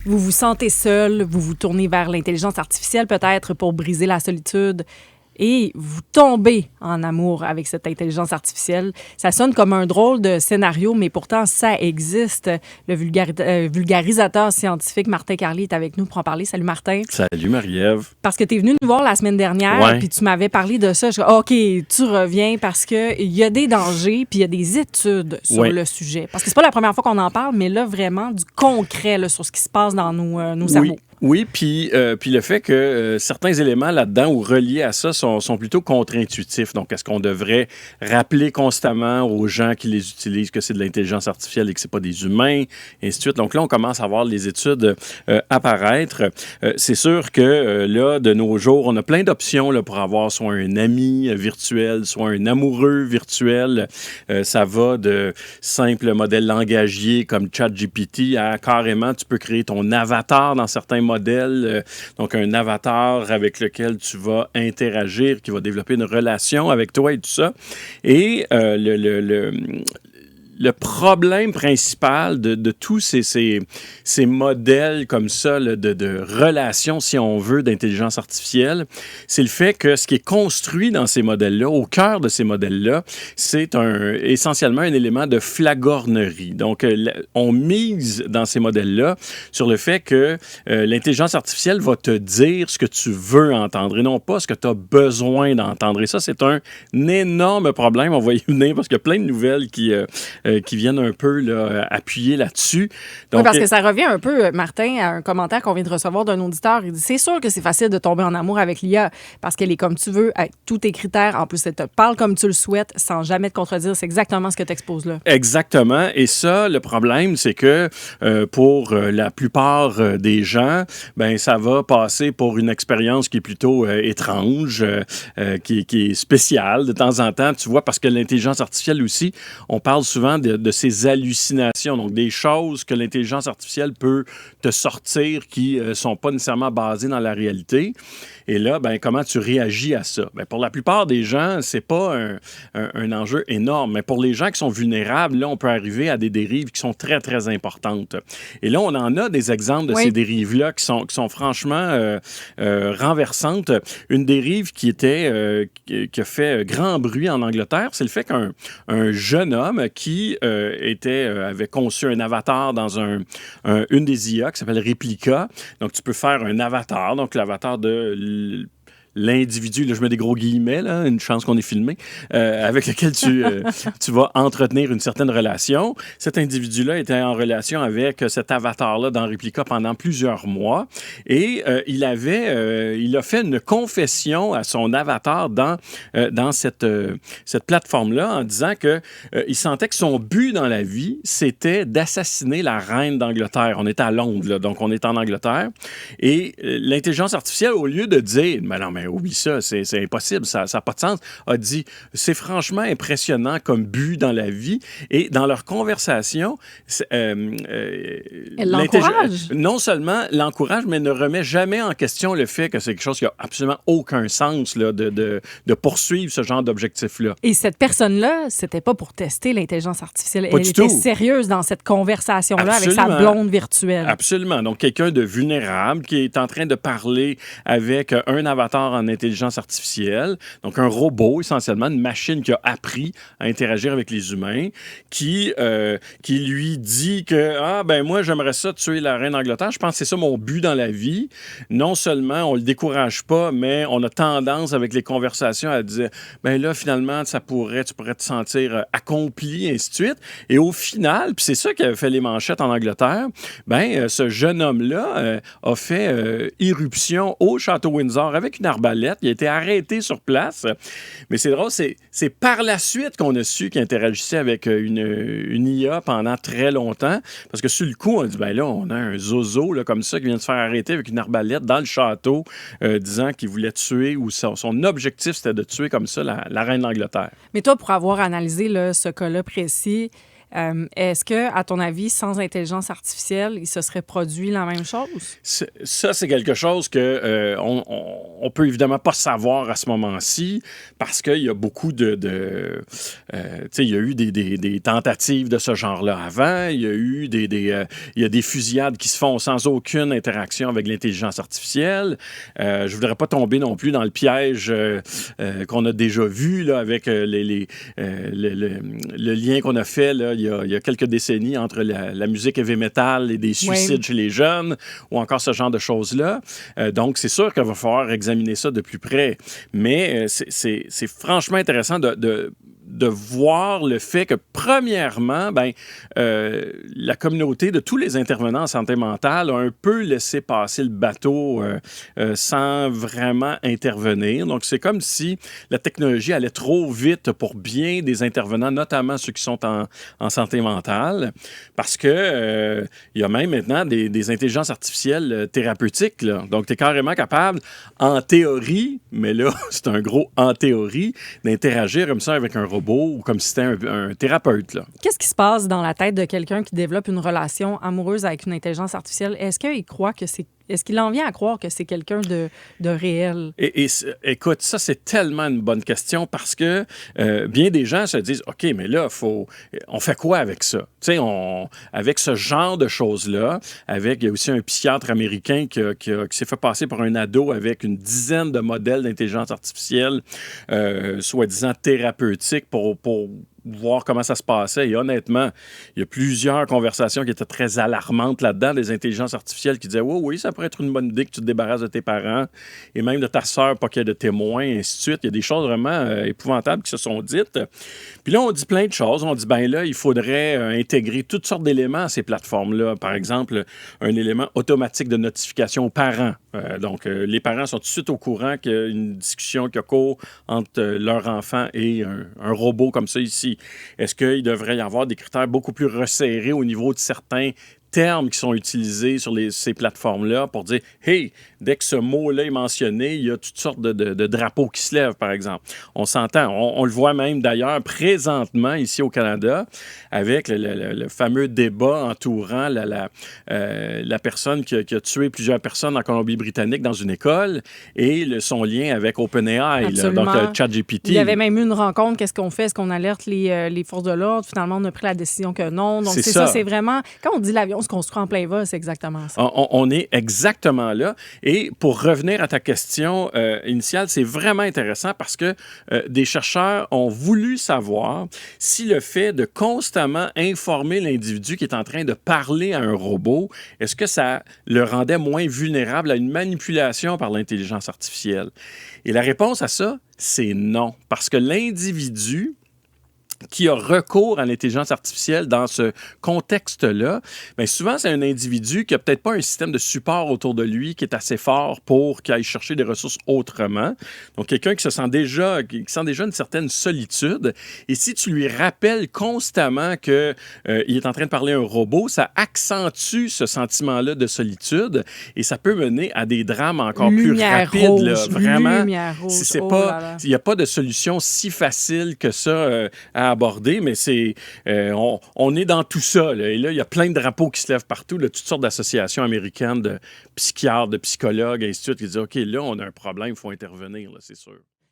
Vous vous sentez seul, vous vous tournez vers l'intelligence artificielle peut-être pour briser la solitude et vous tombez en amour avec cette intelligence artificielle. Ça sonne comme un drôle de scénario, mais pourtant, ça existe. Le vulgarisateur scientifique Martin Carly est avec nous pour en parler. Salut Martin. Salut Marie-Ève. Parce que tu es venu nous voir la semaine dernière, Ouais. puis tu m'avais parlé de ça. Je dis, OK, tu reviens parce qu'il y a des dangers, puis il y a des études sur Ouais. le sujet. Parce que c'est pas la première fois qu'on en parle, mais là, vraiment, du concret là, sur ce qui se passe dans nos cerveaux. Oui, puis le fait que certains éléments là-dedans ou reliés à ça sont plutôt contre-intuitifs. Donc, est-ce qu'on devrait rappeler constamment aux gens qui les utilisent que c'est de l'intelligence artificielle et que c'est pas des humains, et ainsi de suite. Donc là, on commence à voir les études apparaître. C'est sûr que là, de nos jours, on a plein d'options là, pour avoir soit un ami virtuel, soit un amoureux virtuel. Ça va de simples modèles langagiers comme ChatGPT à carrément, tu peux créer ton avatar dans certains modèle, donc un avatar avec lequel tu vas interagir, qui va développer une relation avec toi et tout ça. Et le problème principal de tous ces modèles comme ça là, de relations, si on veut, d'intelligence artificielle, c'est le fait que ce qui est construit dans ces modèles-là, au cœur de ces modèles-là, c'est essentiellement un élément de flagornerie. Donc, on mise dans ces modèles-là sur le fait que l'intelligence artificielle va te dire ce que tu veux entendre et non pas ce que tu as besoin d'entendre. Et ça, c'est un énorme problème. On va y venir parce qu'il y a plein de nouvelles qui viennent un peu là, appuyer là-dessus. Donc, oui, parce que ça revient un peu, Martin, à un commentaire qu'on vient de recevoir d'un auditeur. Il dit, c'est sûr que c'est facile de tomber en amour avec l'IA parce qu'elle est comme tu veux, avec tous tes critères. En plus, elle te parle comme tu le souhaites sans jamais te contredire. C'est exactement ce que tu exposes là. Exactement. Et ça, le problème, c'est que pour la plupart des gens, ben ça va passer pour une expérience qui est plutôt étrange, qui est spéciale de temps en temps. Tu vois, parce que l'intelligence artificielle aussi, on parle souvent de ces hallucinations, donc des choses que l'intelligence artificielle peut te sortir qui sont pas nécessairement basées dans la réalité. Et là, ben, comment tu réagis à ça? Ben, pour la plupart des gens, c'est pas un enjeu énorme. Mais pour les gens qui sont vulnérables, là, on peut arriver à des dérives qui sont très, très importantes. Et là, on en a des exemples de ces dérives-là qui sont franchement renversantes. Une dérive qui a fait grand bruit en Angleterre, c'est le fait qu'un jeune homme qui avait conçu un avatar dans une des IA qui s'appelle Replica. Donc, tu peux faire un avatar, donc l'avatar de l'individu, là, je mets des gros guillemets, là, une chance qu'on est filmé, avec lequel tu vas entretenir une certaine relation. Cet individu-là était en relation avec cet avatar-là dans Replica pendant plusieurs mois et il a fait une confession à son avatar dans cette plateforme-là en disant que il sentait que son but dans la vie, c'était d'assassiner la reine d'Angleterre. On était à Londres, là, donc on est en Angleterre. Et l'intelligence artificielle, au lieu de dire « Mais non, mais oublie ça, c'est impossible, ça n'a pas de sens », a dit « C'est franchement impressionnant comme but dans la vie. » Et dans leur conversation, elle l'encourage. Non seulement l'encourage, mais ne remet jamais en question le fait que c'est quelque chose qui n'a absolument aucun sens là, de poursuivre ce genre d'objectif-là. Et cette personne-là, c'était pas pour tester l'intelligence artificielle. Pas Elle du était tout. Sérieuse dans cette conversation-là Absolument. avec sa blonde virtuelle. Absolument. Donc, quelqu'un de vulnérable qui est en train de parler avec un avatar en intelligence artificielle, donc un robot, essentiellement, une machine qui a appris à interagir avec les humains, qui lui dit que « Ah, ben moi, j'aimerais ça tuer la reine d'Angleterre. Je pense que c'est ça mon but dans la vie. » Non seulement on le décourage pas, mais on a tendance avec les conversations à dire « Ben là, finalement, tu pourrais te sentir accompli, et ainsi de suite. » Et au final, puis c'est ça qui avait fait les manchettes en Angleterre, ben ce jeune homme-là a fait irruption au château Windsor avec une arbalète. Il a été arrêté sur place. Mais c'est drôle, c'est par la suite qu'on a su qu'il interagissait avec une IA pendant très longtemps. Parce que sur le coup, on a dit, ben là, on a un zozo là, comme ça qui vient de se faire arrêter avec une arbalète dans le château, disant qu'il voulait tuer, ou son objectif, c'était de tuer comme ça la reine d'Angleterre. Mais toi, pour avoir analysé là, ce cas-là précis, Est-ce que, à ton avis, sans intelligence artificielle, il se serait produit la même chose? Ça, c'est quelque chose que on peut évidemment pas savoir à ce moment-ci parce qu'il y a beaucoup tu sais, il y a eu des tentatives de ce genre-là avant. Il y a eu il y a des fusillades qui se font sans aucune interaction avec l'intelligence artificielle. Je voudrais pas tomber non plus dans le piège qu'on a déjà vu là, avec le lien qu'on a fait là, il y a quelques décennies entre la musique heavy metal et des suicides chez les jeunes ou encore ce genre de choses-là. Donc, c'est sûr qu'il va falloir examiner ça de plus près. Mais c'est franchement intéressant de voir le fait que, premièrement, la communauté de tous les intervenants en santé mentale a un peu laissé passer le bateau sans vraiment intervenir. Donc, c'est comme si la technologie allait trop vite pour bien des intervenants, notamment ceux qui sont en santé mentale, parce que il y a même maintenant des intelligences artificielles thérapeutiques, là. Donc, tu es carrément capable, en théorie, mais là, c'est un gros en théorie, d'interagir comme ça avec un robot ou comme si c'était un thérapeute, là. Qu'est-ce qui se passe dans la tête de quelqu'un qui développe une relation amoureuse avec une intelligence artificielle? Est-ce qu'il en vient à croire que c'est quelqu'un de réel? Écoute, ça, c'est tellement une bonne question parce que bien des gens se disent, OK, mais là, on fait quoi avec ça? Tu sais, avec ce genre de choses-là, il y a aussi un psychiatre américain qui s'est fait passer pour un ado avec une dizaine de modèles d'intelligence artificielle, soi-disant thérapeutiques pour voir comment ça se passait. Et honnêtement, il y a plusieurs conversations qui étaient très alarmantes là-dedans, des intelligences artificielles qui disaient « Oui, ça pourrait être une bonne idée que tu te débarrasses de tes parents et même de ta sœur, pas qu'il y ait de témoins, et ainsi de suite. » Il y a des choses vraiment épouvantables qui se sont dites. Puis là, on dit plein de choses. On dit, là, il faudrait intégrer toutes sortes d'éléments à ces plateformes-là. Par exemple, un élément automatique de notification aux parents. Donc, les parents sont tout de suite au courant qu'il y a une discussion qui a cours entre leur enfant et un robot comme ça ici. Est-ce qu'il devrait y avoir des critères beaucoup plus resserrés au niveau de certains termes qui sont utilisés sur ces plateformes-là pour dire « Hey, dès que ce mot-là est mentionné, il y a toutes sortes de drapeaux qui se lèvent, par exemple. » On s'entend. On le voit même, d'ailleurs, présentement, ici au Canada, avec le fameux débat entourant la personne qui a tué plusieurs personnes en Colombie-Britannique dans une école et son lien avec OpenAI, là, donc ChatGPT. Il y avait même eu une rencontre. Qu'est-ce qu'on fait? Est-ce qu'on alerte les forces de l'ordre? Finalement, on a pris la décision que non. Donc, c'est ça. C'est vraiment... Quand on dit l'avion se construit en plein vol, c'est exactement ça. On est exactement là. Et pour revenir à ta question initiale, c'est vraiment intéressant parce que des chercheurs ont voulu savoir si le fait de constamment informer l'individu qui est en train de parler à un robot, est-ce que ça le rendait moins vulnérable à une manipulation par l'intelligence artificielle? Et la réponse à ça, c'est non. Parce que l'individu qui a recours à l'intelligence artificielle dans ce contexte-là, bien souvent, c'est un individu qui n'a peut-être pas un système de support autour de lui qui est assez fort pour qu'il aille chercher des ressources autrement. Donc, quelqu'un qui sent déjà une certaine solitude. Et si tu lui rappelles constamment qu'il est en train de parler à un robot, ça accentue ce sentiment-là de solitude et ça peut mener à des drames encore plus rapides. Rouge, là. Vraiment, c'est il n'y a pas de solution si facile que ça à aborder, mais on est dans tout ça. Là. Et là, il y a plein de drapeaux qui se lèvent partout, là, toutes sortes d'associations américaines de psychiatres, de psychologues, et ainsi de suite, qui disent « OK, là, on a un problème, il faut intervenir, là, c'est sûr. »